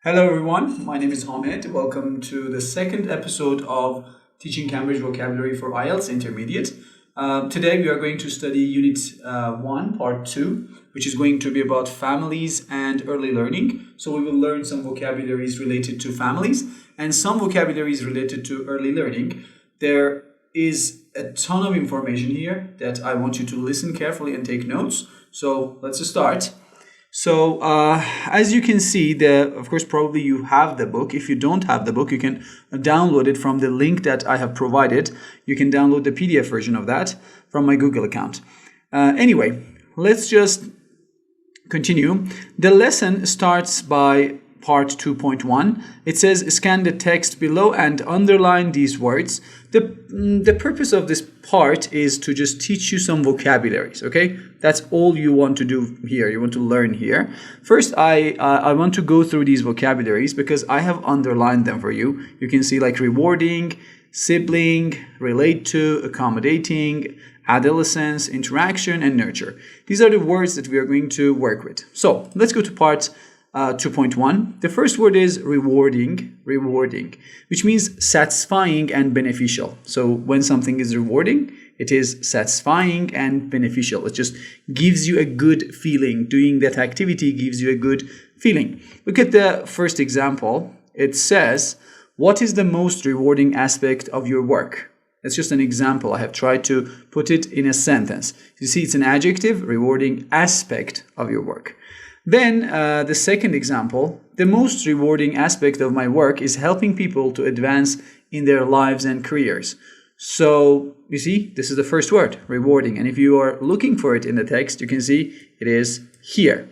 Hello everyone, my name is Ahmed. Welcome to the second episode of Teaching Cambridge Vocabulary for IELTS Intermediate. Today we are going to study Unit 1, Part 2, which is going to be about families and early learning. So we will learn some vocabularies related to families and some vocabularies related to early learning. There is a ton of information here that I want you to listen carefully and take notes. So let's start. So as you can see, of course, probably you have the book. If you don't have the book, you can download it from the link that I have provided. You can download the PDF version of that from my Google account. Anyway, let's just continue. The lesson starts by part 2.1. It says, scan the text below and underline these words. The purpose of this part is to just teach you some vocabularies, okay? That's all you want to do here. You want to learn here. First, I want to go through these vocabularies because I have underlined them for you. You can see like rewarding, sibling, relate to, accommodating, adolescence, interaction, and nurture. These are the words that we are going to work with. So let's go to part 2.1. The first word is rewarding, which means satisfying and beneficial. So when something is rewarding, it is satisfying and beneficial. It just gives you a good feeling. Doing that activity gives you a good feeling. Look at the first example. It says, what is the most rewarding aspect of your work? That's just an example. I have tried to put it in a sentence. You see, it's an adjective, rewarding aspect of your work. Then the second example, the most rewarding aspect of my work is helping people to advance in their lives and careers. So you see, this is the first word, rewarding. And if you are looking for it in the text, you can see it is here.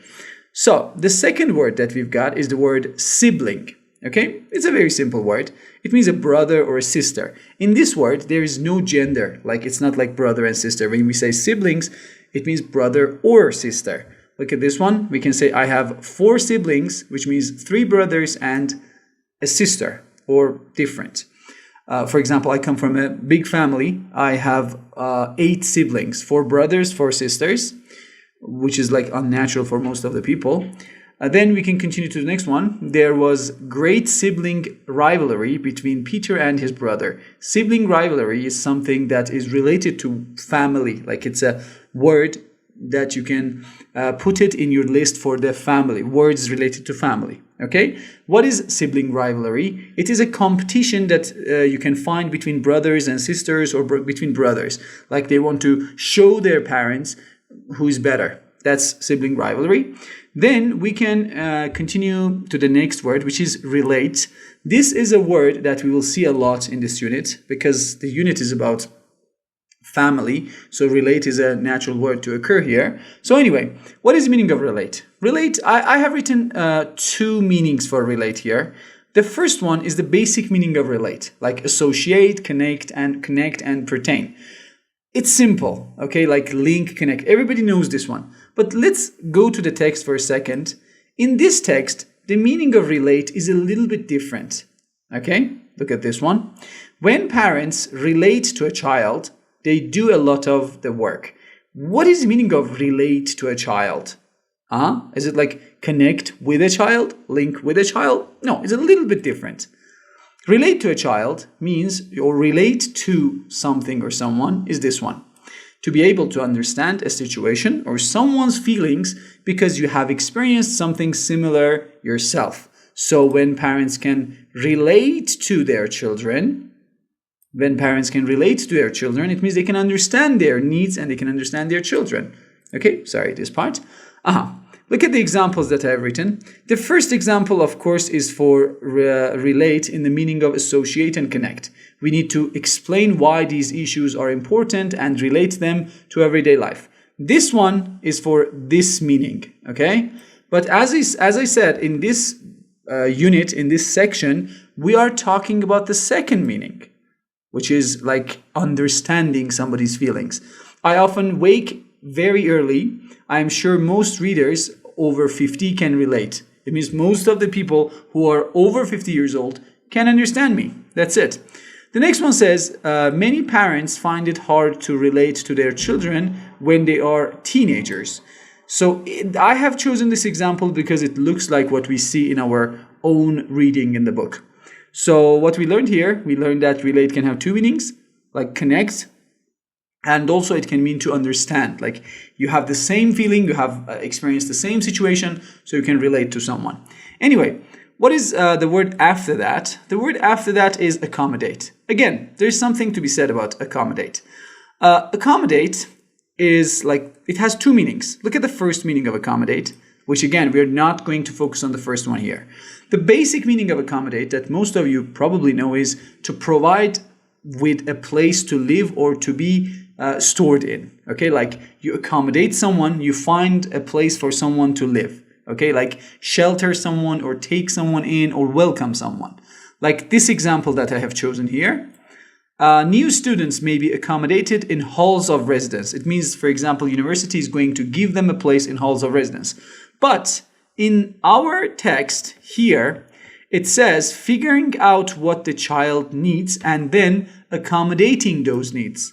So the second word that we've got is the word sibling. Okay, it's a very simple word. It means a brother or a sister. In this word, there is no gender. Like it's not like brother and sister. When we say siblings, it means brother or sister. Look at this one. We can say I have 4 siblings, which means 3 brothers and a sister, or different. For example, I come from a big family. I have 8 siblings, 4 brothers, 4 sisters, which is like unnatural for most of the people. Then we can continue to the next one. There was great sibling rivalry between Peter and his brother. Sibling rivalry is something that is related to family. Like it's a word that you can put it in your list for the family, words related to family. Okay, what is sibling rivalry? It is a competition that you can find between brothers and sisters or between brothers. Like they want to show their parents who is better. That's sibling rivalry. Then we can continue to the next word, which is relate. This is a word that we will see a lot in this unit because the unit is about family, so relate is a natural word to occur here. So anyway, what is the meaning of relate? Relate, I have written 2 meanings for relate here. The first one is the basic meaning of relate, like associate, connect and pertain. It's simple, okay, like link, connect. Everybody knows this one. But let's go to the text for a second. In this text, the meaning of relate is a little bit different, okay? Look at this one. When parents relate to a child, they do a lot of the work. What is the meaning of relate to a child? Is it like connect with a child? Link with a child? No, it's a little bit different. Relate to a child means, or relate to something or someone is this one. To be able to understand a situation or someone's feelings because you have experienced something similar yourself. So when parents can relate to their children, it means they can understand their needs and they can understand their children. Okay, sorry, this part. Look at the examples that I have written. The first example, of course, is for relate in the meaning of associate and connect. We need to explain why these issues are important and relate them to everyday life. This one is for this meaning, okay? But as I said, in this unit, in this section, we are talking about the second meaning, which is like understanding somebody's feelings. I often wake very early. I'm sure most readers over 50 can relate. It means most of the people who are over 50 years old can understand me. That's it. The next one says, many parents find it hard to relate to their children when they are teenagers. So I have chosen this example because it looks like what we see in our own reading in the book. So what we learned here, we learned that relate can have two meanings, like connect, and also it can mean to understand. Like you have the same feeling, you have experienced the same situation, so you can relate to someone. Anyway, what is the word after that? The word after that is accommodate. Again, there's something to be said about accommodate. Accommodate is like, it has two meanings. Look at the first meaning of accommodate, which again, we're not going to focus on the first one here. The basic meaning of accommodate that most of you probably know is to provide with a place to live or to be stored in. Okay, like you accommodate someone, you find a place for someone to live. Okay, like shelter someone or take someone in or welcome someone. Like this example that I have chosen here. New students may be accommodated in halls of residence. It means, for example, university is going to give them a place in halls of residence. But in our text here, it says figuring out what the child needs and then accommodating those needs.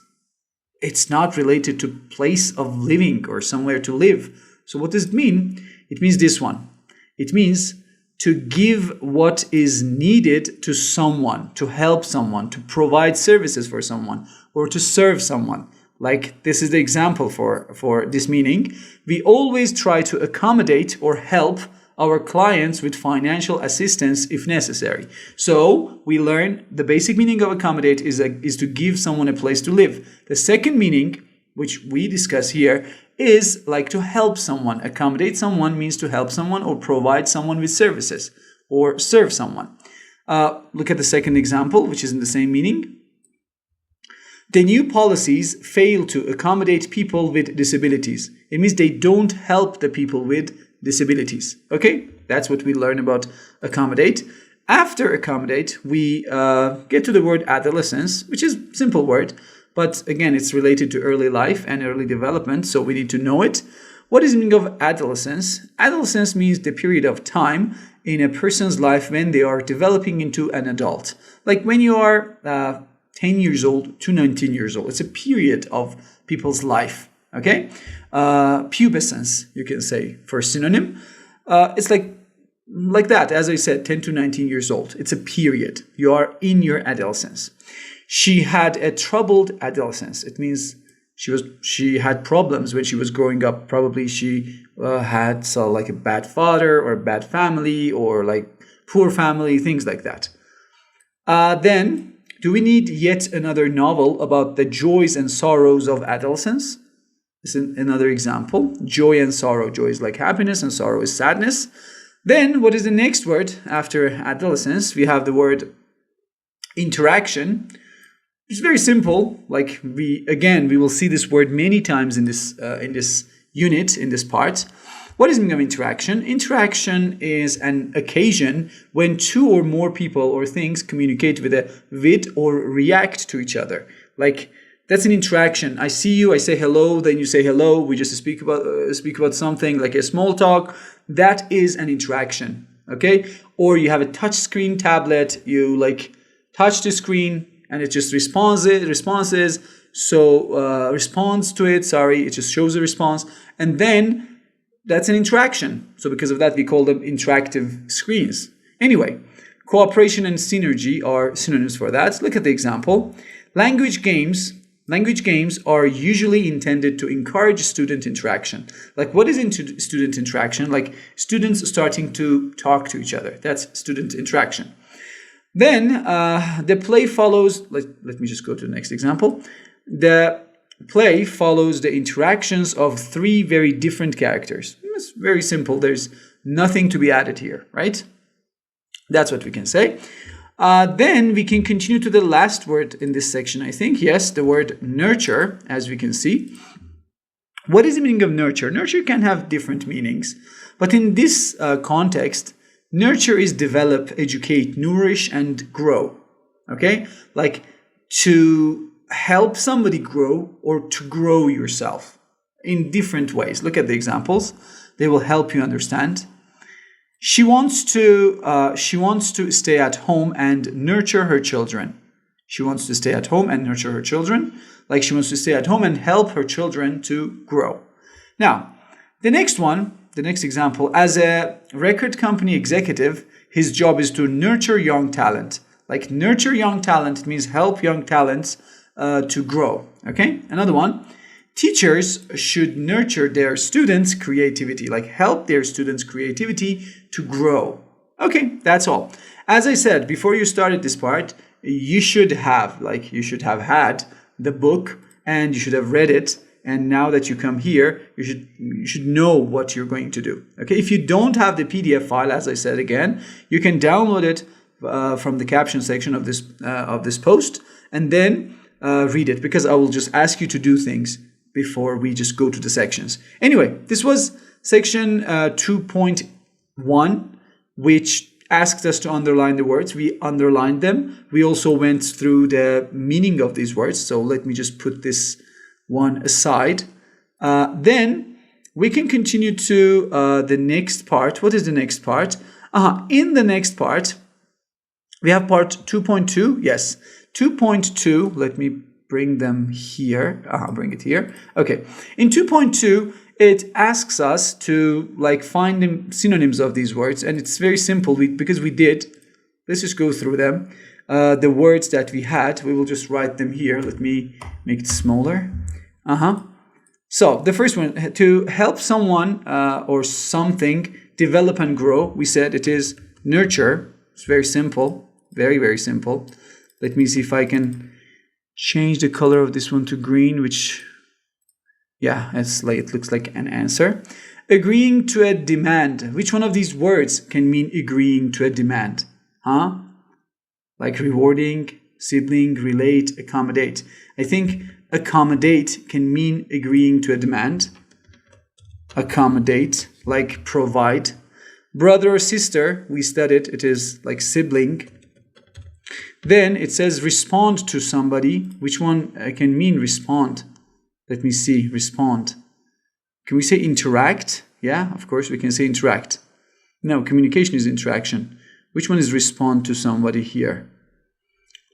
It's not related to place of living or somewhere to live. So what does it mean? It means this one. It means to give what is needed to someone, to help someone, to provide services for someone, or to serve someone. Like this is the example for this meaning. We always try to accommodate or help our clients with financial assistance if necessary. So we learn the basic meaning of accommodate is to give someone a place to live. The second meaning, which we discuss here, is like to help someone. Accommodate someone means to help someone or provide someone with services or serve someone. Look at the second example, which is in the same meaning. The new policies fail to accommodate people with disabilities. It means they don't help the people with disabilities. Okay, that's what we learn about accommodate. After accommodate, we get to the word adolescence, which is a simple word, but again, it's related to early life and early development, so we need to know it. What is the meaning of adolescence? Adolescence means the period of time in a person's life when they are developing into an adult. Like when you are 10 years old to 19 years old. It's a period of people's life. Okay, pubescence, you can say for synonym. It's like that, as I said, 10 to 19 years old. It's a period. You are in your adolescence. She had a troubled adolescence. It means she had problems when she was growing up. Probably she had like a bad father or a bad family or like poor family, things like that. Then, do we need yet another novel about the joys and sorrows of adolescence? This is another example. Joy and sorrow. Joy is like happiness and sorrow is sadness. Then what is the next word after adolescence? We have the word interaction. It's very simple. Like we will see this word many times in this unit, in this part. What is the meaning of interaction? Interaction is an occasion when two or more people or things communicate with or react to each other. Like that's an interaction. I see you, I say hello, then you say hello. We just speak about something like a small talk. That is an interaction. Okay? Or you have a touch screen tablet. You like touch the screen and it just responds to it. It just shows a response, and then that's an interaction. So because of that, we call them interactive screens. Anyway, cooperation and synergy are synonyms for that. Look at the example. Language games are usually intended to encourage student interaction. Like what is student interaction? Like students starting to talk to each other. That's student interaction. Then the play follows, let me just go to the next example. The play follows the interactions of three very different characters. It's very simple. There's nothing to be added here, right? That's what we can say. Then we can continue to the last word in this section, I think. Yes, the word nurture, as we can see. What is the meaning of nurture? Nurture can have different meanings. But in this context, nurture is develop, educate, nourish, and grow. Okay? Like to help somebody grow or to grow yourself in different ways. Look at the examples. They will help you understand. She wants to stay at home and nurture her children. She wants to stay at home and nurture her children. Like she wants to stay at home and help her children to grow. Now, the next example, as a record company executive, his job is to nurture young talent. Like nurture young talent means help young talents to grow. Okay, another one. Teachers should nurture their students' creativity, like help their students' creativity to grow. Okay, that's all. As I said, before you started this part, you should have had the book and you should have read it. And now that you come here, you should know what you're going to do. Okay, if you don't have the PDF file, as I said again, you can download it from the caption section of this post and then read it, because I will just ask you to do things before we just go to the sections. Anyway, this was section 2.1, which asked us to underline the words. We underlined them. We also went through the meaning of these words. So let me just put this one aside. Then we can continue to the next part. What is the next part? In the next part, we have part 2.2. Yes, 2.2. Let me bring them here. Bring it here. Okay. In 2.2, it asks us to find the synonyms of these words, and it's very simple because we did. Let's just go through them. The words that we had, we will just write them here. Let me make it smaller. So the first one, to help someone or something develop and grow, we said it is nurture. It's very simple. Very, very simple. Let me see if I can change the color of this one to green, which, yeah, it looks like an answer. Agreeing to a demand. Which one of these words can mean agreeing to a demand? Like rewarding, sibling, relate, accommodate. I think accommodate can mean agreeing to a demand. Accommodate, like provide. Brother or sister, we studied, it is like sibling. Then it says respond to somebody. Which one can mean respond? Let me see, respond. Can we say interact? Yeah, of course we can say interact. No, communication is interaction. Which one is respond to somebody here?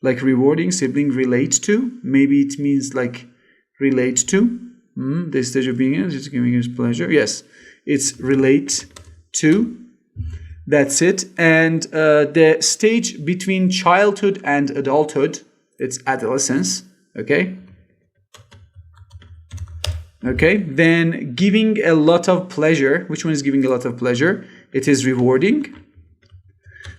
Like rewarding, sibling, relate to. Maybe it means like relate to. The stage of being in, it's giving us pleasure. Yes, it's relate to. That's it. And the stage between childhood and adulthood, it's adolescence. Okay. Okay. Then giving a lot of pleasure. Which one is giving a lot of pleasure? It is rewarding.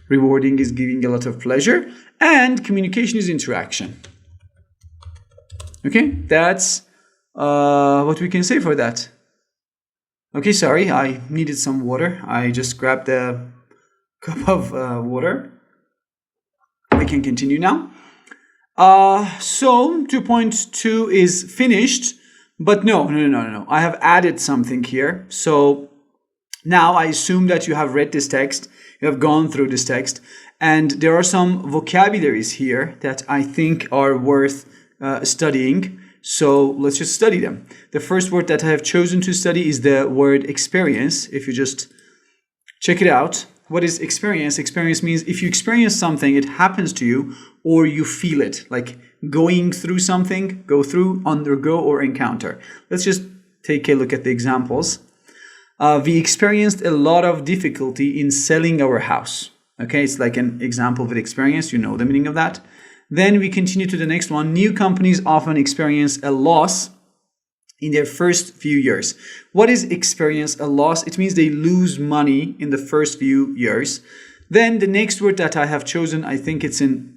Rewarding is giving a lot of pleasure. And communication is interaction. Okay. That's what we can say for that. Okay. Sorry, I needed some water. I just grabbed the cup of water. We can continue now. So 2.2 is finished, but no. I have added something here. So now I assume that you have read this text, you have gone through this text, and there are some vocabularies here that I think are worth studying. So let's just study them. The first word that I have chosen to study is the word experience. If you just check it out. What is experience? Experience means if you experience something, it happens to you or you feel it, like going through something, go through, undergo, or encounter. Let's just take a look at the examples. We experienced a lot of difficulty in selling our house. Okay, it's like an example of an experience. You know the meaning of that. Then we continue to the next one. New companies often experience a loss in their first few years. What is experience a loss? It means they lose money in the first few years. Then the next word that I have chosen, I think it's in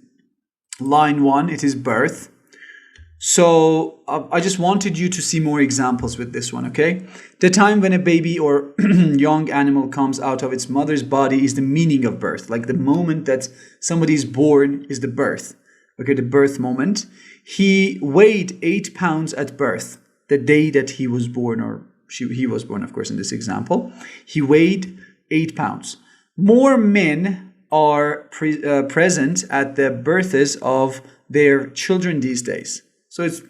line 1. It is birth. So I just wanted you to see more examples with this one, okay? The time when a baby or young animal comes out of its mother's body is the meaning of birth. Like the moment that somebody is born is the birth. Okay, the birth moment. He weighed 8 pounds at birth. The day that he was born, or he was born, of course, in this example, he weighed 8 pounds. More men are present at the births of their children these days. So it's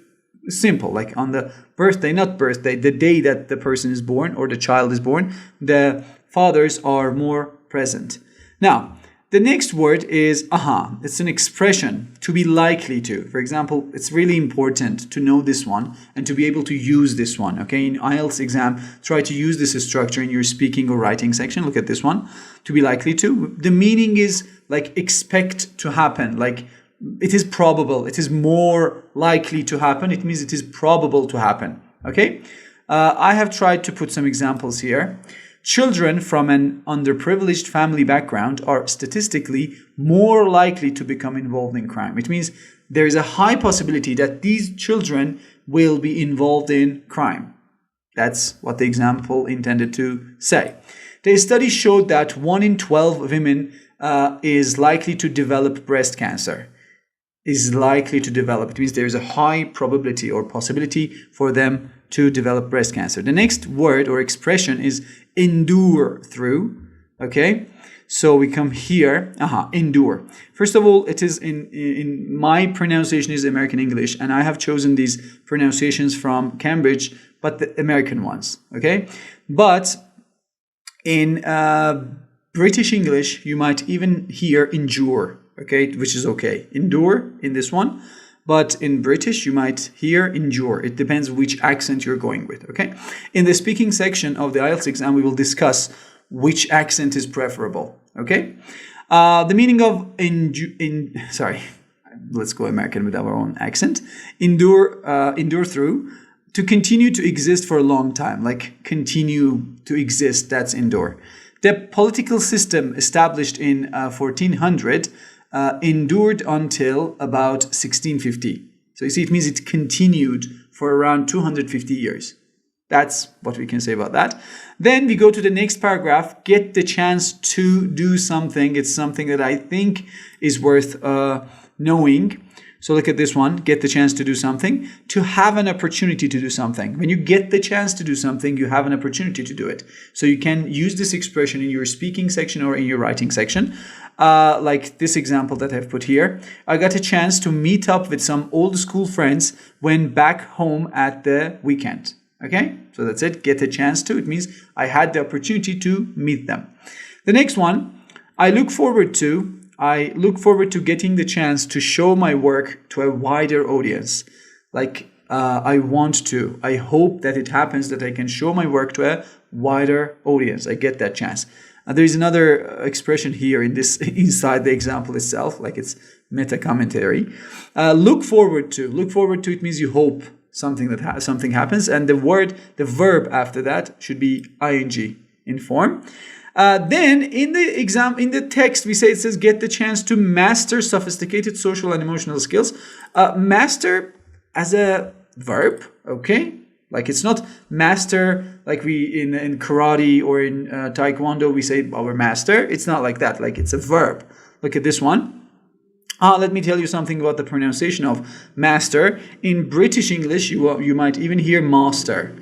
simple, like on the birthday, not birthday, the day that the person is born or the child is born, the fathers are more present. Now, The next word is aha. It's an expression, to be likely to. For example, it's really important to know this one and to be able to use this one. Okay, in IELTS exam, try to use this structure in your speaking or writing section. Look at this one, to be likely to. The meaning is like expect to happen, like it is probable, it is more likely to happen. It means it is probable to happen. Okay, I have tried to put some examples here. Children from an underprivileged family background are statistically more likely to become involved in crime. It means there is a high possibility that these children will be involved in crime. That's what the example intended to say. The study showed that 1 in 12 women is likely to develop breast cancer. Is likely to develop. It means there is a high probability or possibility for them to develop breast cancer. The next word or expression is endure through. Okay, so we come here. Endure. First of all, it is in my pronunciation is American English, and I have chosen these pronunciations from Cambridge, but the American ones. Okay, but in British English, you might even hear endure. Okay, which is okay. Endure in this one, but in British you might hear endure. It depends which accent you're going with. Okay, in the speaking section of the IELTS exam, we will discuss which accent is preferable. Okay, the meaning of let's go American with our own accent. Endure through, to continue to exist for a long time, like continue to exist. That's endure. The political system established in 1400. Endured until about 1650. So you see, it means it continued for around 250 years. That's what we can say about that. Then we go to the next paragraph, get the chance to do something. It's something that I think is worth knowing. So look at this one, get the chance to do something, to have an opportunity to do something. When you get the chance to do something, you have an opportunity to do it. So you can use this expression in your speaking section or in your writing section. Like this example that I've put here. I got a chance to meet up with some old school friends when back home at the weekend. Okay, so that's it. Get a chance to. It means I had the opportunity to meet them. The next one, I look forward to getting the chance to show my work to a wider audience. Like I hope that it happens that I can show my work to a wider audience. I get that chance. There is another expression here in this inside the example itself, like it's meta commentary. Look forward to. Look forward to, it means you hope something something happens, and the verb after that should be ing in form. Then in the text, we say it says get the chance to master sophisticated social and emotional skills. Master as a verb, okay? Like it's not master like we in karate or in taekwondo we say our master. It's not like that. Like it's a verb. Look at this one. Let me tell you something about the pronunciation of master. In British English, you might even hear master.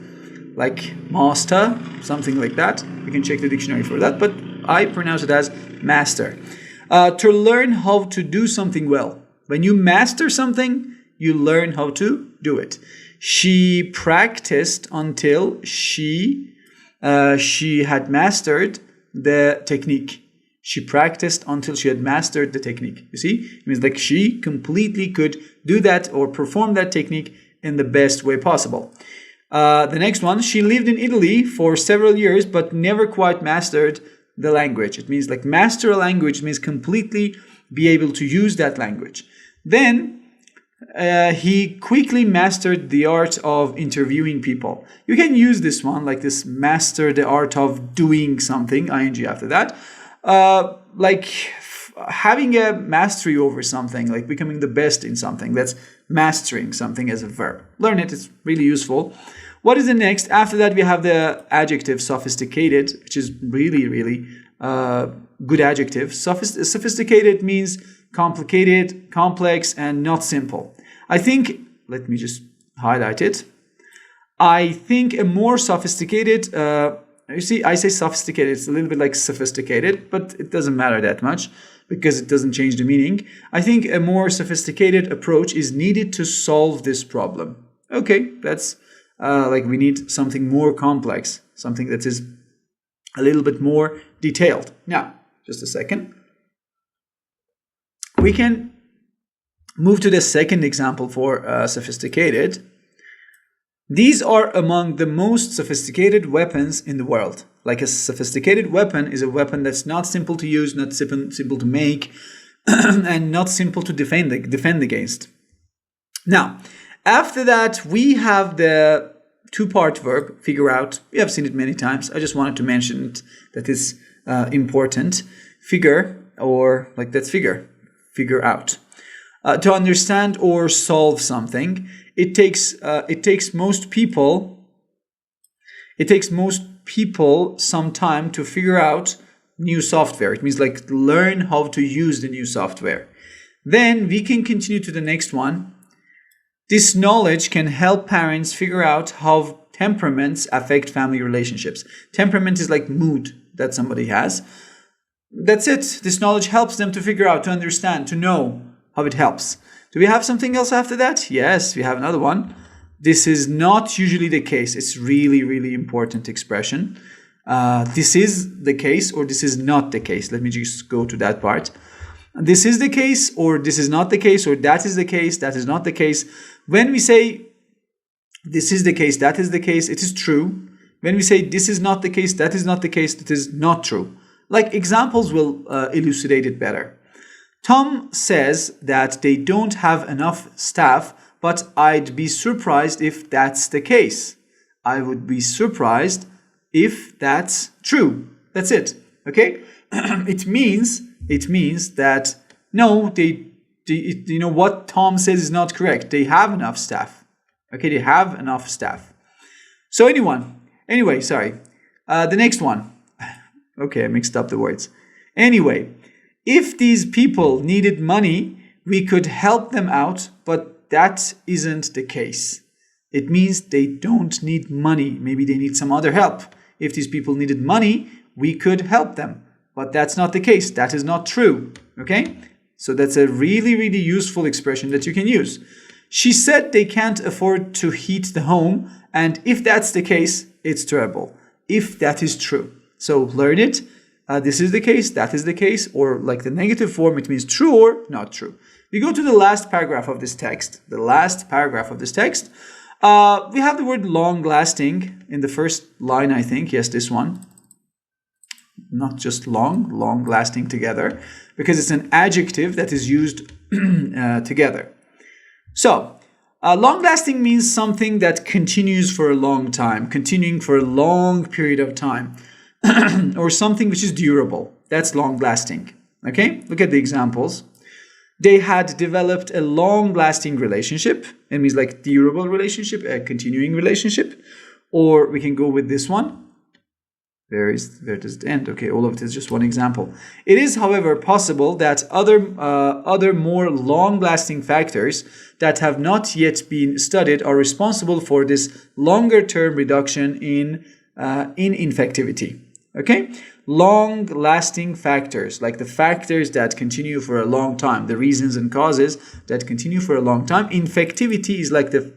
Like master, something like that. You can check the dictionary for that, but I pronounce it as master. To learn how to do something well. When you master something, you learn how to do it. She practiced until she had mastered the technique. She practiced until she had mastered the technique. You see, it means like she completely could do that or perform that technique in the best way possible. The next one, she lived in Italy for several years but never quite mastered the language. It means like master a language means completely be able to use that language. Then he quickly mastered the art of interviewing people. You can use this one like this, master the art of doing something, ing after that. Like having a mastery over something, like becoming the best in something. That's mastering something as a verb. Learn it, it's really useful. What is the next? After that, we have the adjective sophisticated, which is really, really good adjective. Sophisticated means complicated, complex, and not simple. I think, let me just highlight it. I think a more sophisticated, you see, I say sophisticated, it's a little bit like sophisticated, but it doesn't matter that much because it doesn't change the meaning. I think a more sophisticated approach is needed to solve this problem. Okay, that's like we need something more complex, something that is a little bit more detailed. Now, just a second. We can move to the second example for sophisticated. These are among the most sophisticated weapons in the world. Like a sophisticated weapon is a weapon that's not simple to use, not simple to make, and not simple to defend against. Now, after that, we have the two-part verb, figure out. We have seen it many times. I just wanted to mention it, that is important. Figure, or like that's figure out. To understand or solve something, it takes most people some time to figure out new software. It means like learn how to use the new software. Then we can continue to the next one. This knowledge can help parents figure out how temperaments affect family relationships. Temperament is like mood that somebody has. That's it. This knowledge helps them to figure out, to understand, to know how it helps. Do we have something else after that? Yes, we have another one. This is not usually the case. It's really, really important expression. This is the case or this is not the case. Let me just go to that part. This is the case or this is not the case, or that is the case, that is not the case. When we say this is the case, that is the case, it is true. When we say this is not the case, that is not the case, it is not true. Like examples will elucidate it better. Tom says that they don't have enough staff, but I'd be surprised if that's the case. I would be surprised if that's true. That's it. Okay? It means that no, what Tom says is not correct. They have enough staff. Okay, they have enough staff. So anyway, sorry. The next one. Okay, I mixed up the words. Anyway, if these people needed money, we could help them out, but that isn't the case. It means they don't need money. Maybe they need some other help. If these people needed money, we could help them. But that's not the case. That is not true. Okay? So that's a really, really useful expression that you can use. She said they can't afford to heat the home, and if that's the case, it's terrible. If that is true. So learn it. This is the case, that is the case, or like the negative form, it means true or not true. We go to the last paragraph of this text. We have the word long-lasting in the first line, I think. Yes, this one. Not just long-lasting together, because it's an adjective that is used together. So, long-lasting means something that continues for a long time, continuing for a long period of time. Or something which is durable. That's long-lasting. Okay? Look at the examples. They had developed a long-lasting relationship. It means like durable relationship, a continuing relationship. Or we can go with this one. Where does it end? Okay, all of it is just one example. It is, however, possible that other more long-lasting factors that have not yet been studied are responsible for this longer-term reduction in infectivity. Okay? Long-lasting factors, like the factors that continue for a long time, the reasons and causes that continue for a long time. Infectivity is like the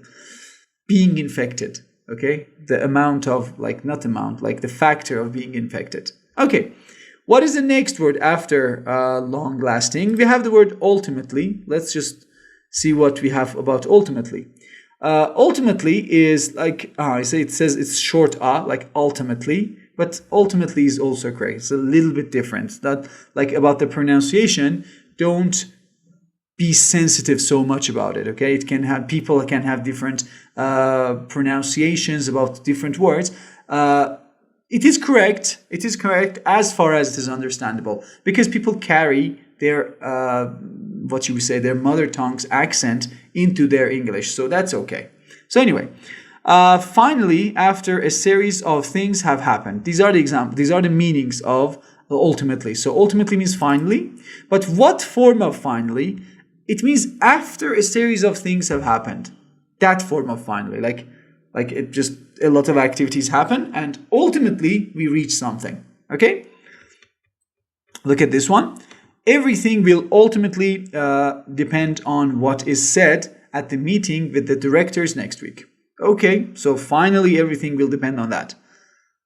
being infected. Okay? The amount of, like the factor of being infected. Okay. What is the next word after long-lasting? We have the word ultimately. Let's just see what we have about ultimately. Ultimately is like, it says it's short like ultimately, but ultimately is also correct. It's a little bit different. That, like, about the pronunciation, don't be sensitive so much about it. Okay, people can have different pronunciations about different words. It is correct. It is correct as far as it is understandable, because people carry their their mother tongue's accent into their English, so that's okay. So anyway, finally, after a series of things have happened, these are the examples. These are the meanings of ultimately. So ultimately means finally, but what form of finally? It means after a series of things have happened. That form of finally, like it just a lot of activities happen, and ultimately we reach something. Okay. Look at this one. Everything will ultimately depend on what is said at the meeting with the directors next week. Okay, so finally everything will depend on that.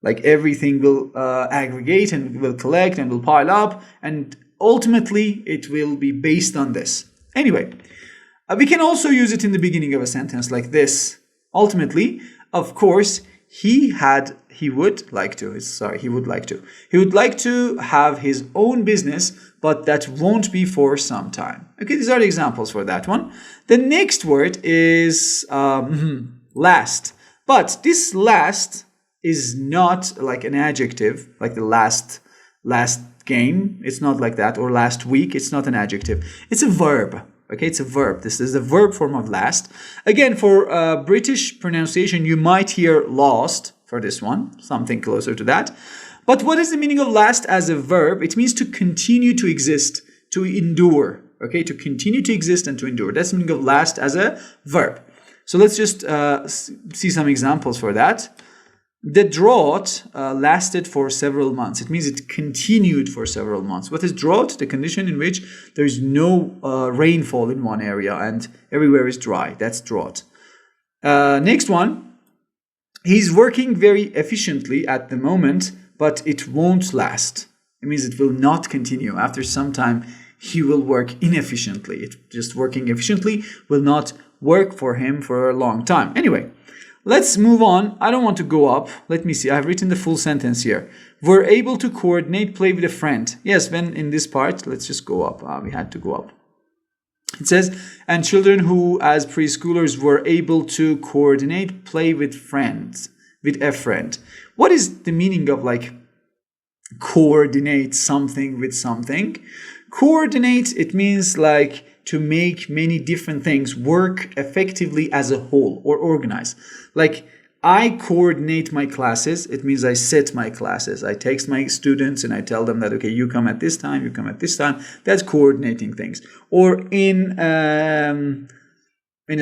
Like everything will aggregate and will collect and will pile up, and ultimately it will be based on this. Anyway, we can also use it in the beginning of a sentence like this. Ultimately, of course, he would like to have his own business, but that won't be for some time. Okay, these are the examples for that one. The next word is last. But this last is not like an adjective, like the last game. It's not like that. Or last week. It's not an adjective. It's a verb. Okay, it's a verb. This is the verb form of last. Again, for British pronunciation, you might hear lost for this one, something closer to that. But what is the meaning of last as a verb? It means to continue to exist, to endure. Okay, to continue to exist and to endure. That's the meaning of last as a verb. So let's just see some examples for that. The drought lasted for several months. It means it continued for several months. What is drought? The condition in which there is no rainfall in one area and everywhere is dry. That's drought. Next one. He's working very efficiently at the moment, but it won't last. It means it will not continue. After some time, he will work inefficiently. Just working efficiently will not work for him for a long time. Anyway. Let's move on. I don't want to go up. Let me see. I've written the full sentence here. We're able to coordinate play with a friend. Yes, when in this part, let's just go up. We had to go up. It says, and children who as preschoolers were able to coordinate play with friends, with a friend. What is the meaning of like coordinate something with something? Coordinate, it means like to make many different things work effectively as a whole or organize. Like I coordinate my classes. It means I set my classes. I text my students and I tell them that, okay, you come at this time, you come at this time. That's coordinating things. Or in a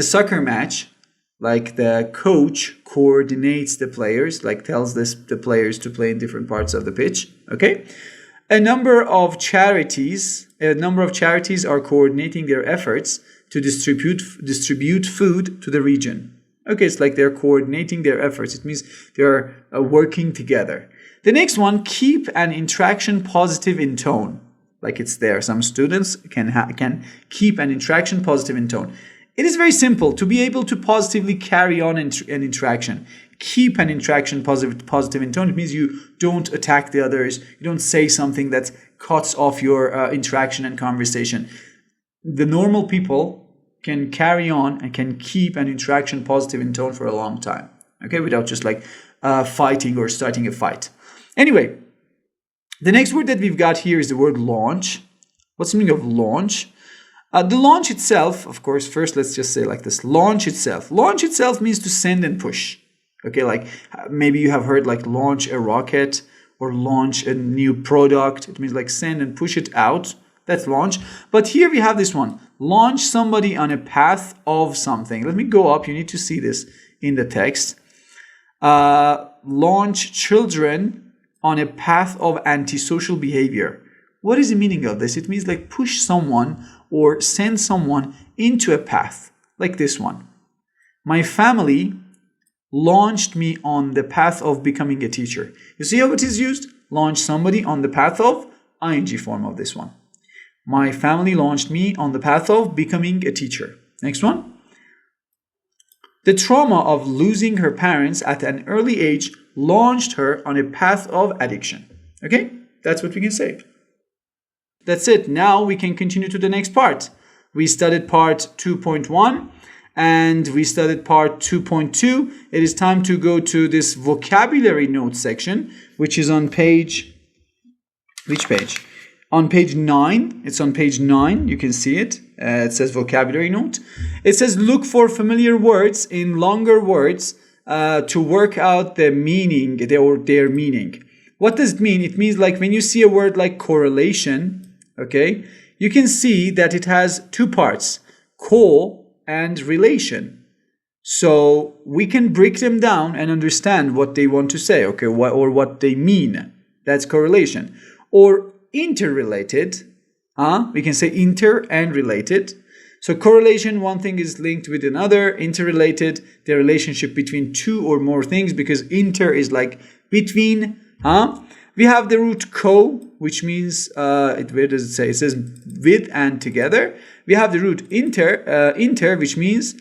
soccer match, like the coach coordinates the players, like tells the players to play in different parts of the pitch. Okay. A number of charities are coordinating their efforts to distribute food to the region. Okay, it's like they're coordinating their efforts. It means they're working together. The next one, keep an interaction positive in tone. Like it's there. Some students can keep an interaction positive in tone. It is very simple to be able to positively carry on an interaction. Keep an interaction positive in tone. It means you don't attack the others. You don't say something that cuts off your interaction and conversation. The normal people can carry on and can keep an interaction positive in tone for a long time. Okay, without just like fighting or starting a fight. Anyway, the next word that we've got here is the word launch. What's the meaning of launch? The launch itself, of course, first let's just say like this. Launch itself. Launch itself means to send and push. Okay, like maybe you have heard like launch a rocket or launch a new product. It means like send and push it out. That's launch. But here we have this one. Launch somebody on a path of something. Let me go up. You need to see this in the text. Launch children on a path of antisocial behavior. What is the meaning of this? It means like push someone or send someone into a path like this one. My family launched me on the path of becoming a teacher. You see how it is used? Launch somebody on the path of ing form of this one. My family launched me on the path of becoming a teacher. Next one. The trauma of losing her parents at an early age launched her on a path of addiction. Okay? That's what we can say. That's it. Now we can continue to the next part. We studied part 2.1 and we studied part 2.2. It is time to go to this vocabulary note section, which is on page, which page? On page 9. It's on page 9. You can see it. It says vocabulary note. It says look for familiar words in longer words to work out the meaning or their meaning. What does it mean? It means like when you see a word like correlation, okay, you can see that it has two parts, co and relation. So we can break them down and understand what they want to say, okay, or what they mean. That's correlation. Or interrelated, we can say inter and related. So correlation, one thing is linked with another. Interrelated, the relationship between two or more things, because inter is like between, We have the root co, which means, where does it say? It says with and together. We have the root inter, which means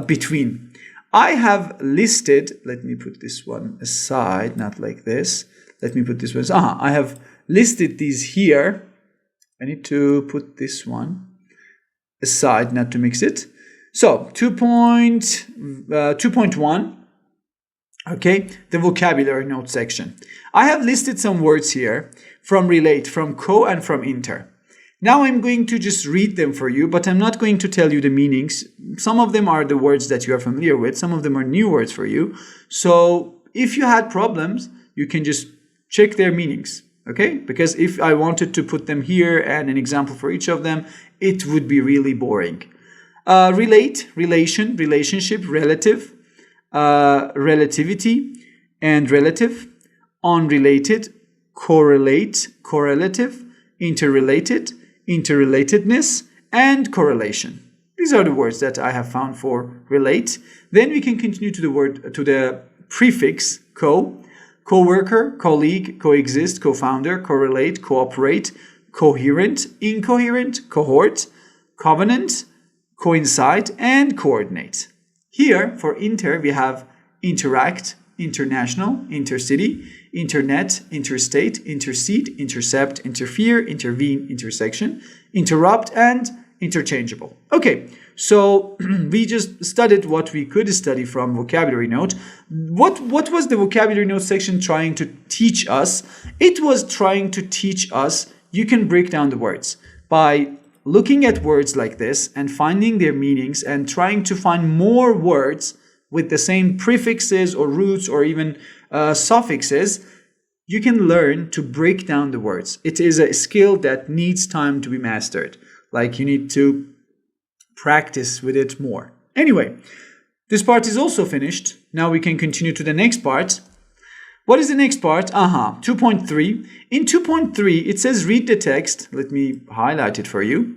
between. I have listed, let me put this one aside, not like this. Let me put this one, I have listed these here. I need to put this one aside, not to mix it. So 2.1, okay, the vocabulary note section. I have listed some words here from relate, from co, and from inter. Now I'm going to just read them for you, but I'm not going to tell you the meanings. Some of them are the words that you are familiar with. Some of them are new words for you. So if you had problems, you can just check their meanings, okay? Because if I wanted to put them here and an example for each of them, it would be really boring. Relate, relation, relationship, relative, relativity, and relative. Unrelated, correlate, correlative, interrelated, interrelatedness, and correlation. These are the words that I have found for relate. Then we can continue to the prefix co, co-worker, colleague, coexist, co-founder, correlate, cooperate, coherent, incoherent, cohort, covenant, coincide, and coordinate. Here for inter we have interact, international, intercity, internet, interstate, intercede, intercept, interfere, intervene, intersection, interrupt, and interchangeable. Okay, so we just studied what we could study from vocabulary note. What was the vocabulary note section trying to teach us? It was trying to teach us you can break down the words by looking at words like this and finding their meanings and trying to find more words with the same prefixes or roots or even suffixes. You can learn to break down the words. It is a skill that needs time to be mastered. Like you need to practice with it more. Anyway, this part is also finished. Now we can continue to the next part. What is the next part? 2.3. In 2.3, it says read the text. Let me highlight it for you.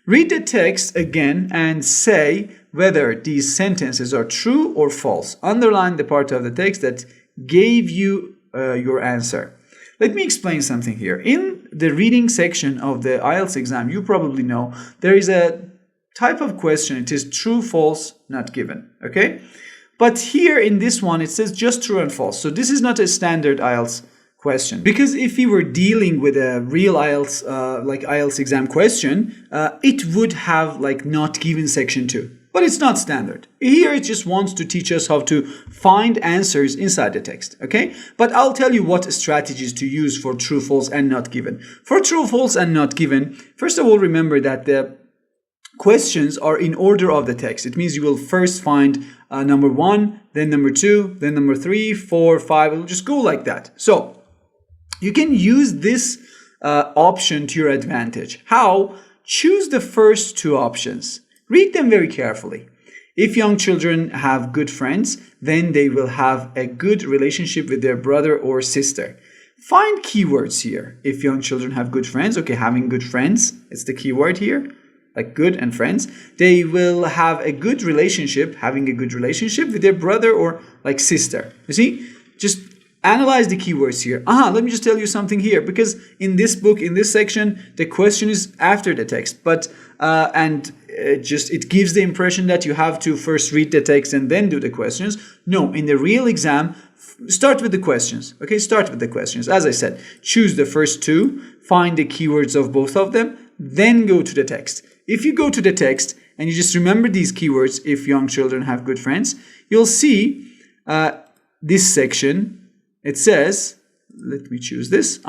Read the text again and say whether these sentences are true or false. Underline the part of the text that gave you your answer. Let me explain something here. In the reading section of the IELTS exam, you probably know there is a type of question. It is true, false, not given. Okay? But here in this one, it says just true and false. So this is not a standard IELTS question. Because if we were dealing with a real IELTS, like IELTS exam question, it would have like not given section 2. But it's not standard. Here it just wants to teach us how to find answers inside the text, okay? But I'll tell you what strategies to use for true, false, and not given. For true, false, and not given, first of all, remember that the questions are in order of the text. It means you will first find number 1, then number 2, then number 3, 4, 5. It'll just go like that. So you can use this option to your advantage. How? Choose the first 2 options. Read them very carefully. If young children have good friends, then they will have a good relationship with their brother or sister. Find keywords here. If young children have good friends, okay, having good friends, it's the keyword here, like good and friends. They will have a good relationship, having a good relationship with their brother or like sister. You see, just analyze the keywords here. Let me just tell you something here, because in this book, in this section, the question is after the text, but it gives the impression that you have to first read the text and then do the questions. No, in the real exam, start with the questions. Okay, start with the questions. As I said, choose the first 2, find the keywords of both of them, then go to the text. If you go to the text and you just remember these keywords, if young children have good friends, you'll see this section. It says, let me choose this.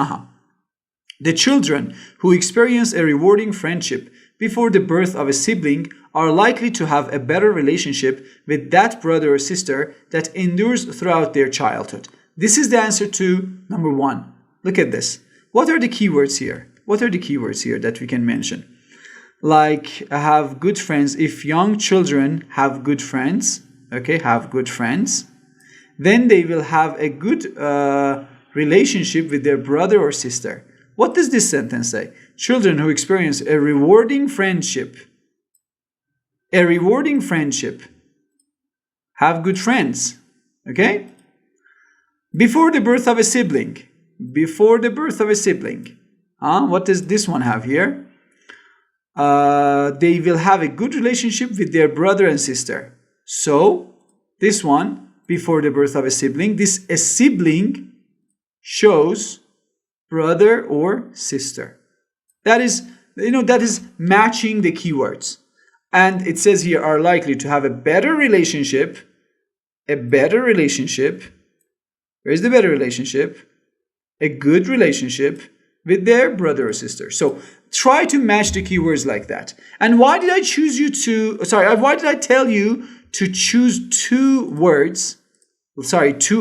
The children who experience a rewarding friendship before the birth of a sibling are likely to have a better relationship with that brother or sister that endures throughout their childhood. This is the answer to number 1. Look at this. What are the keywords here? What are the keywords here that we can mention? Like have good friends. If young children have good friends, okay, have good friends, then they will have a good relationship with their brother or sister. What does this sentence say? Children who experience a rewarding friendship. A rewarding friendship. Have good friends. Okay? Before the birth of a sibling. before the birth of a sibling. What does this one have here? They will have a good relationship with their brother and sister. So this one, before the birth of a sibling, a sibling shows brother or sister. That is matching the keywords. And it says here are likely to have a better relationship. Where's the better relationship? A good relationship with their brother or sister. So try to match the keywords like that. And why did I tell you to choose two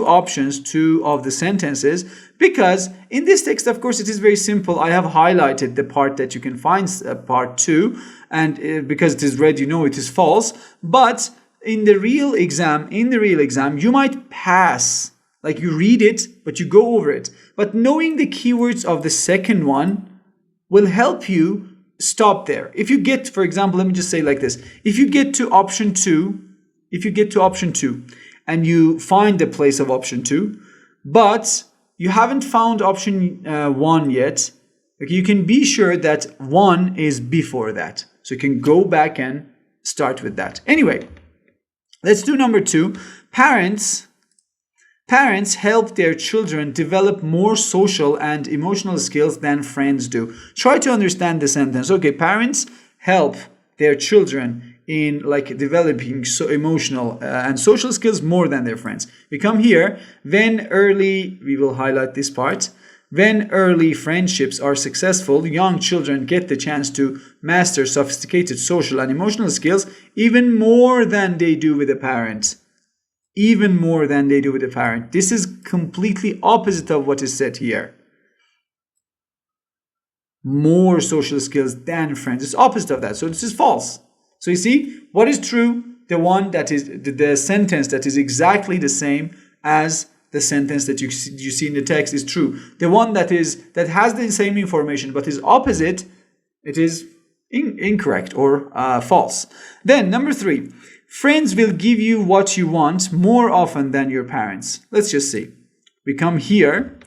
options, two of the sentences? Because in this text, of course, it is very simple. I have highlighted the part that you can find, part 2, and because it is red, it is false. But in the real exam, you might pass. Like you read it, but you go over it. But knowing the keywords of the second one will help you stop there. If you get, for example, let me just say like this. If you get to option 2, and you find the place of option 2, but you haven't found option 1 yet, okay, you can be sure that 1 is before that. So you can go back and start with that. Anyway, let's do number 2. Parents help their children develop more social and emotional skills than friends do. Try to understand the sentence. Okay, parents help their children in developing emotional and social skills more than their friends. We come here, we will highlight this part. When early friendships are successful, young children get the chance to master sophisticated social and emotional skills even more than they do with a parent. This is completely opposite of what is said here. More social skills than friends. It's opposite of that. So this is false. So you see, what is true? The one that is the sentence that is exactly the same as the sentence that you see in the text is true. The one that has the same information but is opposite, it is incorrect or false. Then number 3. Friends will give you what you want more often than your parents. Let's just see. We come here.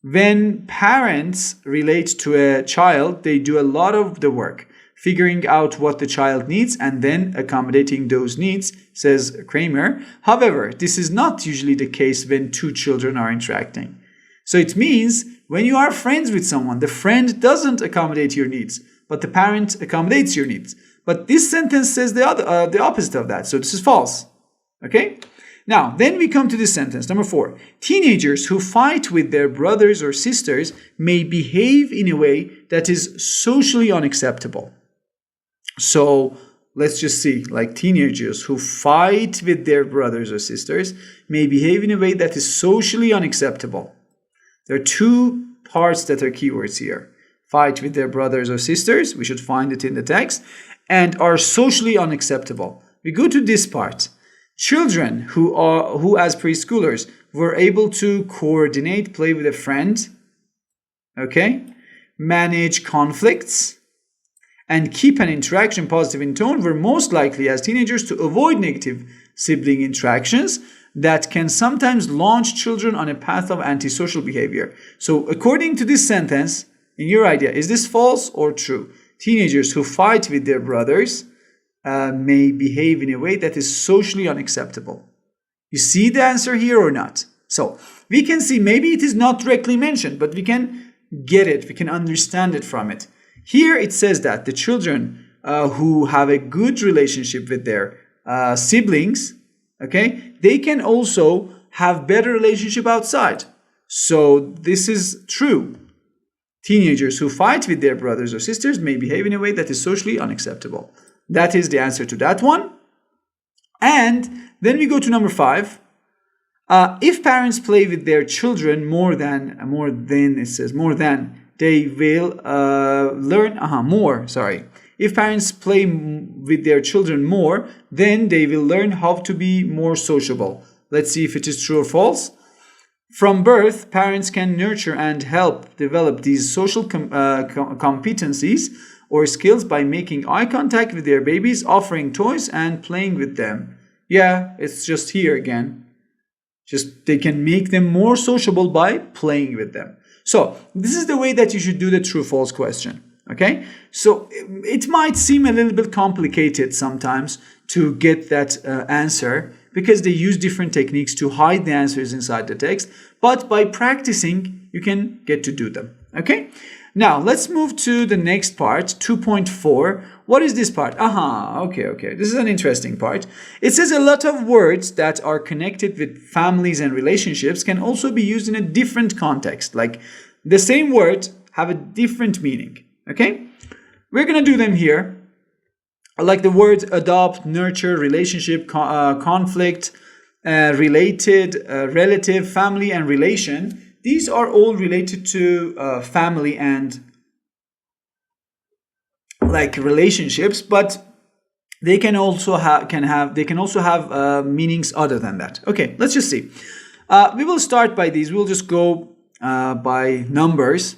When parents relate to a child, they do a lot of the work, figuring out what the child needs and then accommodating those needs, says Kramer. However, this is not usually the case when two children are interacting. So it means when you are friends with someone, the friend doesn't accommodate your needs, but the parent accommodates your needs. But this sentence says the opposite of that. So this is false. Okay? Now, then we come to this sentence, number 4. Teenagers who fight with their brothers or sisters may behave in a way that is socially unacceptable. So let's just see, teenagers who fight with their brothers or sisters may behave in a way that is socially unacceptable. There are 2 parts that are keywords here. Fight with their brothers or sisters, we should find it in the text, and are socially unacceptable. We go to this part. Children who as preschoolers were able to coordinate, play with a friend, manage conflicts, and keep an interaction positive in tone were most likely as teenagers to avoid negative sibling interactions that can sometimes launch children on a path of antisocial behavior. So according to this sentence, in your idea, is this false or true? Teenagers who fight with their brothers may behave in a way that is socially unacceptable. You see the answer here or not? So we can see maybe it is not directly mentioned, but we can get it. We can understand it from it. Here it says that the children who have a good relationship with their siblings, they can also have better relationship outside. So this is true. Teenagers who fight with their brothers or sisters may behave in a way that is socially unacceptable. That is the answer to that one. And then we go to number 5. If parents play with their children more than, they will learn more. If parents play with their children more, then they will learn how to be more sociable. Let's see if it is true or false. From birth, parents can nurture and help develop these social competencies or skills by making eye contact with their babies, offering toys, and playing with them. Yeah, it's just here again. Just they can make them more sociable by playing with them. So this is the way that you should do the true-false question. Okay, so it might seem a little bit complicated sometimes to get that answer because they use different techniques to hide the answers inside the text. But by practicing, you can get to do them. Okay, now let's move to the next part, 2.4. What is this part? Okay. This is an interesting part. It says a lot of words that are connected with families and relationships can also be used in a different context. Like the same word have a different meaning. Okay, we're going to do them here. Like the words adopt, nurture, relationship, conflict, related, relative, family, and relation. These are all related to family and like relationships, but they can also have meanings other than that. Okay, let's just see. We will start by these. We'll just go by numbers.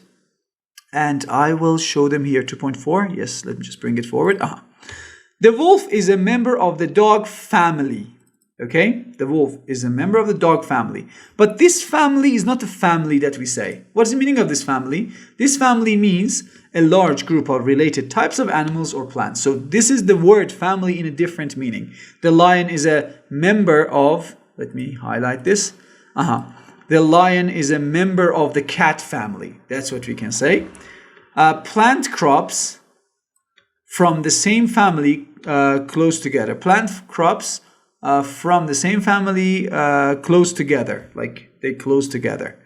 And I will show them here, 2.4. Yes, let me just bring it forward. The wolf is a member of the dog family. Okay, the wolf is a member of the dog family. But this family is not a family that we say. What's the meaning of this family? This family means a large group of related types of animals or plants. So this is the word family in a different meaning. The lion is a member of, let me highlight this. The lion is a member of the cat family. That's what we can say. Plant crops from the same family close together. Plant crops from the same family close together. Like they close together.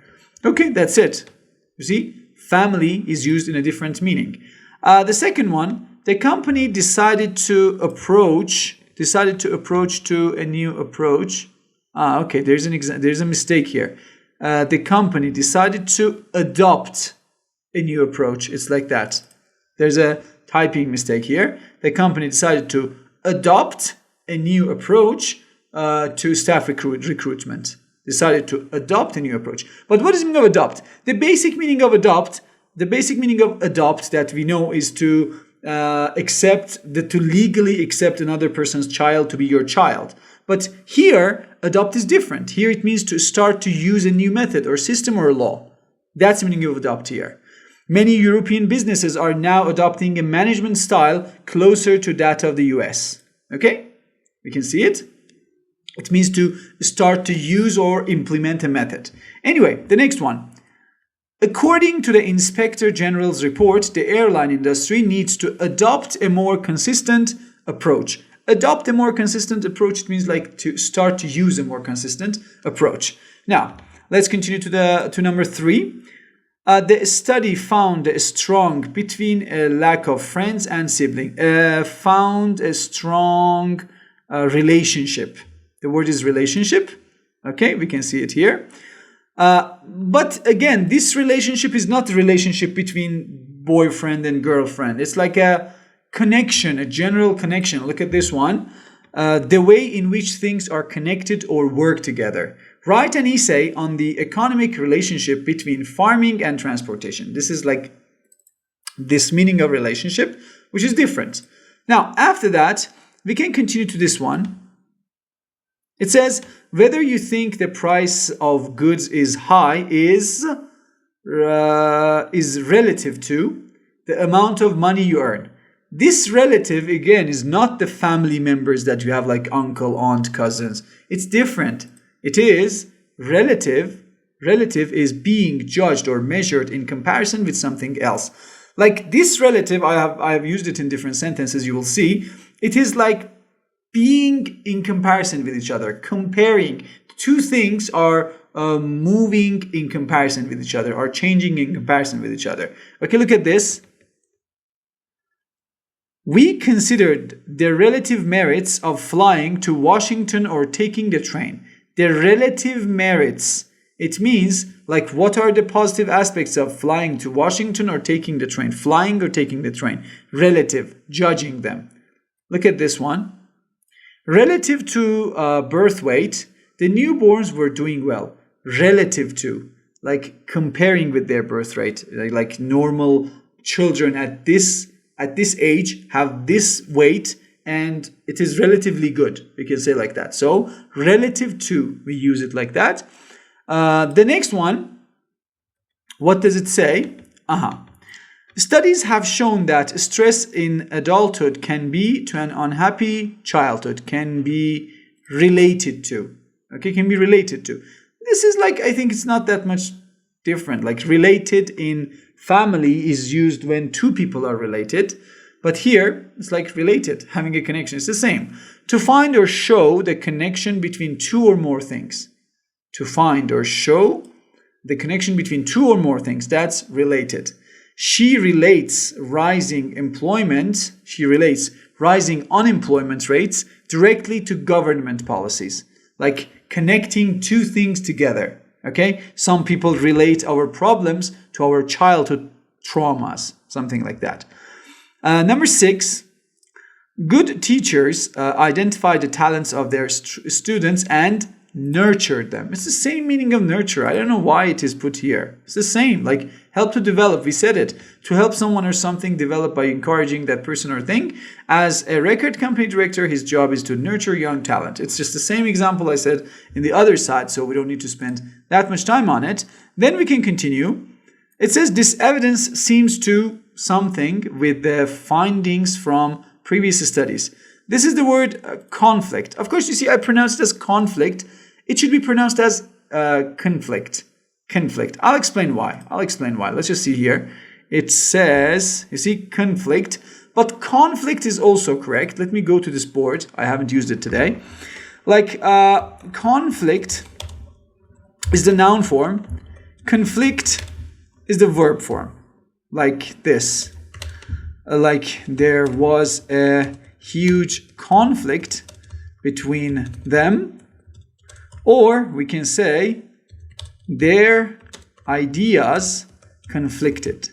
Okay, that's it. You see, family is used in a different meaning. The second one, the company decided to approach to a new approach. Okay, there's a mistake here. The company decided to adopt a new approach. It's like that. There's a typing mistake here. The company decided to adopt a new approach to staff recruitment. Decided to adopt a new approach. But what is the meaning of adopt? The basic meaning of adopt that we know is to legally accept another person's child to be your child. But here, adopt is different. Here it means to start to use a new method or system or law. That's the meaning of adopt here. Many European businesses are now adopting a management style closer to that of the US. Okay? We can see it. It means to start to use or implement a method. Anyway, the next one. According to the Inspector General's report, the airline industry needs to adopt a more consistent approach. Adopt a more consistent approach means like to start to use a more consistent approach. Now, let's continue to number 3. The study found a strong between a lack of friends and siblings. Found a strong relationship. The word is relationship. Okay, we can see it here. But again, this relationship is not a relationship between boyfriend and girlfriend. It's like a connection, a general connection. Look at this one. The way in which things are connected or work together. Write an essay on the economic relationship between farming and transportation. This is like this meaning of relationship, which is different. Now, after that, we can continue to this one. It says, whether you think the price of goods is high is relative to the amount of money you earn. This relative, again, is not the family members that you have like uncle, aunt, cousins. It's different. It is relative. Relative is being judged or measured in comparison with something else. Like this relative, I have used it in different sentences, you will see. It is like being in comparison with each other. Comparing. Two things are moving in comparison with each other, are changing in comparison with each other. Okay, look at this. We considered the relative merits of flying to Washington or taking the train. The relative merits. It means like what are the positive aspects of flying to Washington or taking the train? Flying or taking the train. Relative. Judging them. Look at this one. Relative to birth weight, the newborns were doing well. Relative to. Like comparing with their birth rate. Like normal children at this age have this weight and it is relatively good. We can say like that. So relative to, we use it like that. The next one, what does it say? Studies have shown that stress in adulthood can be to an unhappy childhood, can be related to. Okay, can be related to. This is like, I think it's not that much different. Like related in family is used when two people are related. But here, it's like related, having a connection. It's the same. To find or show the connection between two or more things. To find or show the connection between two or more things. That's related. She relates rising unemployment rates directly to government policies. Like connecting two things together. Okay? Some people relate our problems to our childhood traumas. Something like that. Number 6, good teachers identify the talents of their students and nurture them. It's the same meaning of nurture. I don't know why it is put here. It's the same, like help to develop. We said it. To help someone or something develop by encouraging that person or thing. As a record company director, his job is to nurture young talent. It's just the same example I said in the other side, so we don't need to spend that much time on it. Then we can continue. It says this evidence seems to something with the findings from previous studies. This is the word conflict. Of course, you see, I pronounced it as conflict. It should be pronounced as conflict. Conflict. I'll explain why. Let's just see here. It says, you see, conflict. But conflict is also correct. Let me go to this board. I haven't used it today. Like, conflict is the noun form. Conflict is the verb form. Like this. Like there was a huge conflict between them. Or we can say their ideas conflicted.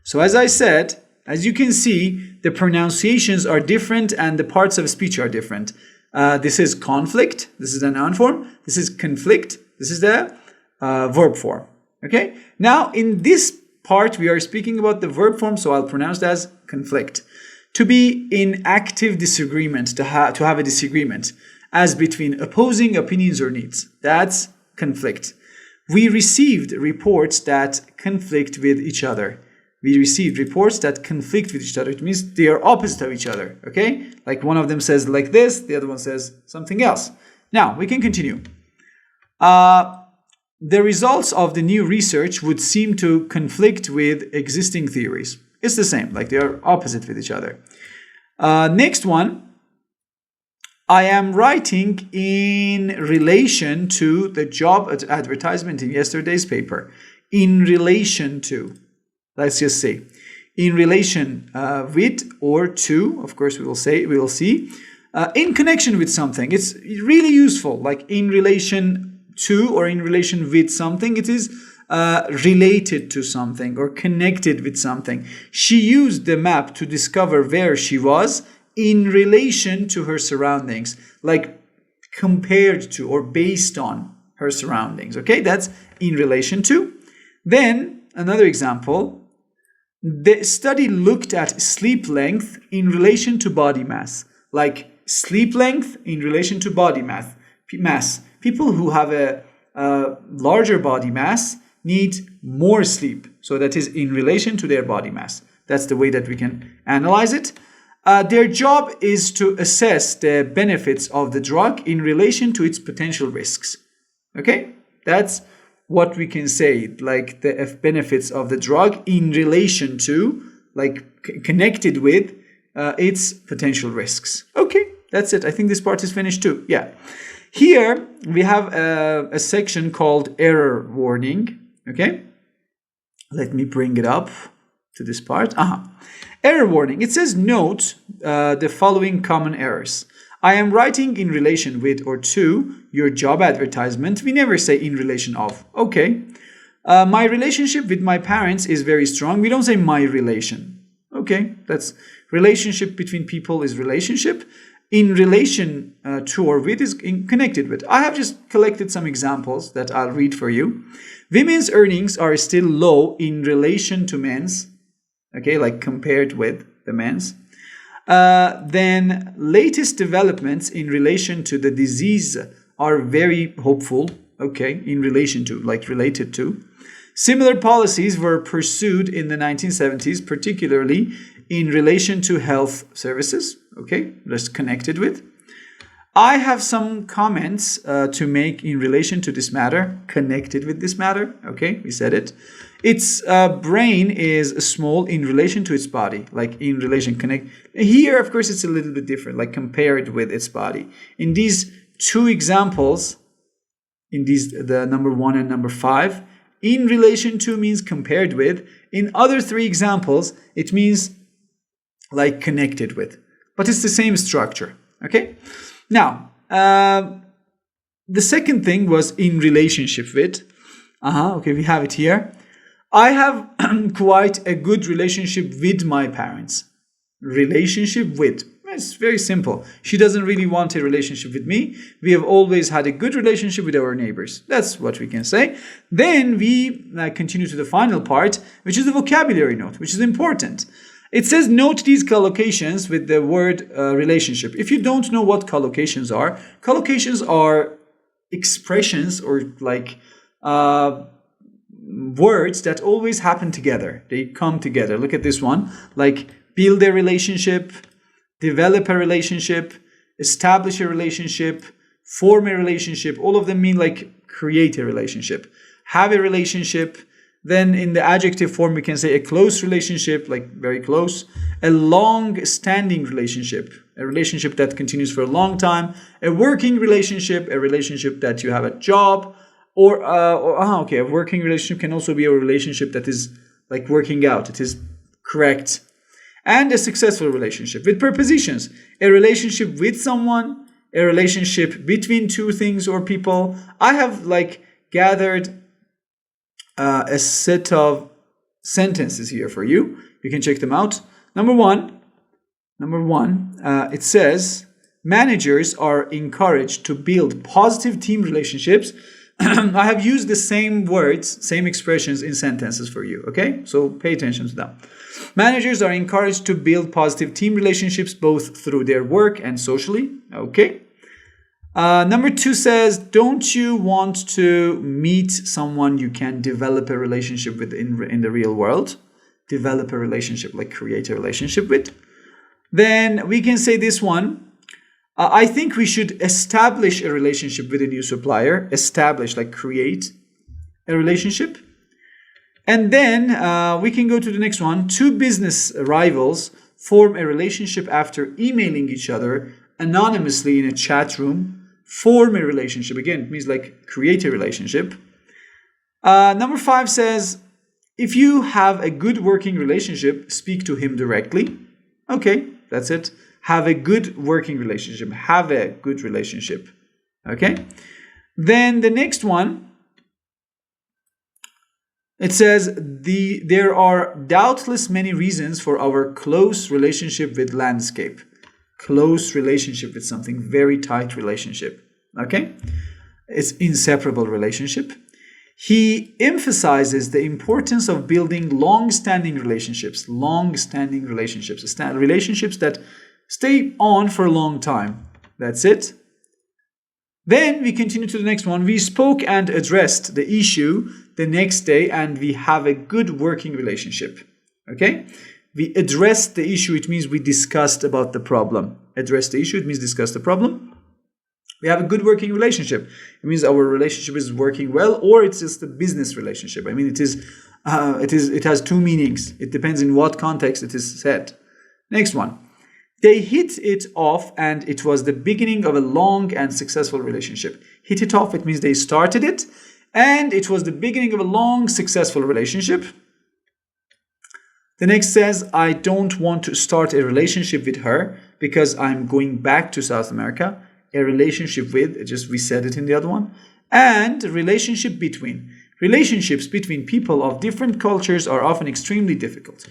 So as I said, as you can see, the pronunciations are different and the parts of speech are different. This is conflict. This is the noun form. This is conflict. This is the verb form. Okay? Now, in this part, we are speaking about the verb form, so I'll pronounce it as conflict. To be in active disagreement, to have a disagreement, as between opposing opinions or needs. That's conflict. We received reports that conflict with each other. We received reports that conflict with each other. It means they are opposite of each other. Okay? Like one of them says like this, the other one says something else. Now, we can continue. The results of the new research would seem to conflict with existing theories. It's the same, like they are opposite with each other. Next one. I am writing in relation to the job advertisement in yesterday's paper. In relation to. Let's just say. In relation with or to. Of course, we will see. In connection with something. It's really useful. Like in relation to or in relation with something. It is related to something or connected with something. She used the map to discover where she was in relation to her surroundings, like compared to or based on her surroundings. Okay, that's in relation to. Then another example, the study looked at sleep length in relation to body mass, like sleep length in relation to body mass. People who have a larger body mass need more sleep, so that is in relation to their body mass. That's the way that we can analyze it. Their job is to assess the benefits of the drug in relation to its potential risks. Okay? That's what we can say, like the benefits of the drug in relation to, like connected with its potential risks. Okay, that's it. I think this part is finished too. Yeah. Here we have a section called error warning. Okay? Let me bring it up to this part. Error warning. It says note the following common errors. I am writing in relation with or to your job advertisement. We never say in relation of. Okay. My relationship with my parents is very strong. We don't say my relation. Okay. That's relationship between people is relationship. In relation to or with is connected with. I have just collected some examples that I'll read for you. Women's earnings are still low in relation to men's. Okay, like compared with the men's. Then latest developments in relation to the disease are very hopeful. Okay, in relation to, like related to. Similar policies were pursued in the 1970s, particularly in relation to health services. Okay, that's connected with. I have some comments to make in relation to this matter, connected with this matter. Okay, we said it. Its brain is small in relation to its body, like in relation connect. Here, of course, it's a little bit different, like compared with its body. In these two examples, in these the number 1 and number 5, in relation to means compared with. In other 3 examples, it means like connected with, but it's the same structure. Okay. Now, the second thing was in relationship with. Okay, we have it here. I have quite a good relationship with my parents. Relationship with. It's very simple. She doesn't really want a relationship with me. We have always had a good relationship with our neighbors. That's what we can say. Then we continue to the final part, which is the vocabulary note, which is important. It says note these collocations with the word relationship. If you don't know what collocations are expressions or like words that always happen together. They come together. Look at this one. Like build a relationship, develop a relationship, establish a relationship, form a relationship. All of them mean like create a relationship, have a relationship. Then in the adjective form, we can say a close relationship, like very close, a long-standing relationship, a relationship that continues for a long time, a working relationship, a relationship that you have a job, a working relationship can also be a relationship that is like working out. It is correct. And a successful relationship with prepositions, a relationship with someone, a relationship between 2 things or people. I have like gathered a set of sentences here for you. You can check them out. Number one, it says managers are encouraged to build positive team relationships. I have used the same words, same expressions in sentences for you. Okay, so pay attention to them. Managers are encouraged to build positive team relationships both through their work and socially. Okay. Number 2 says, don't you want to meet someone you can develop a relationship with in the real world? Develop a relationship, like create a relationship with. Then we can say this one. I think we should establish a relationship with a new supplier. Establish, like create a relationship. And then we can go to the next one. 2 business rivals form a relationship after emailing each other anonymously in a chat room. Form a relationship. Again, it means like create a relationship. Number 5 says, if you have a good working relationship, speak to him directly. Okay, that's it. Have a good working relationship. Have a good relationship. Okay. Then the next one, it says, there are doubtless many reasons for our close relationship with landscape. Close relationship with something, very tight relationship. Okay? It's inseparable relationship. He emphasizes the importance of building long-standing relationships. Long-standing relationships. Relationships that stay on for a long time. That's it. Then we continue to the next one. We spoke and addressed the issue the next day and we have a good working relationship. Okay? We addressed the issue, it means we discussed about the problem. Address the issue, it means discuss the problem. We have a good working relationship. It means our relationship is working well, or it's just a business relationship. I mean, it has 2 meanings. It depends in what context it is said. Next one. They hit it off and it was the beginning of a long and successful relationship. Hit it off, it means they started it and it was the beginning of a long, successful relationship. The next says, I don't want to start a relationship with her because I'm going back to South America. A relationship with, just we said it in the other one. And relationship between. Relationships between people of different cultures are often extremely difficult.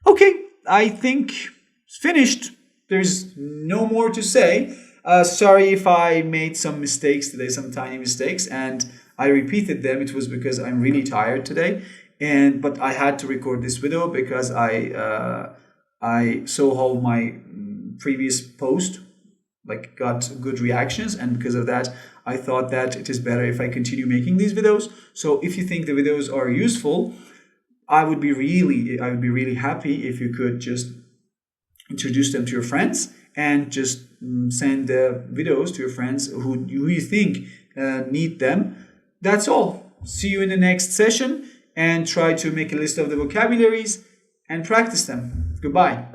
Okay, I think it's finished. There's no more to say. Sorry if I made some mistakes today, some tiny mistakes, and I repeated them. It was because I'm really tired today. But I had to record this video because I saw how my previous post like got good reactions, and because of that I thought that it is better if I continue making these videos. So if you think the videos are useful, I would be really happy if you could just introduce them to your friends and just send the videos to your friends who you think need them. That's all. See you in the next session, and try to make a list of the vocabularies and practice them. Goodbye.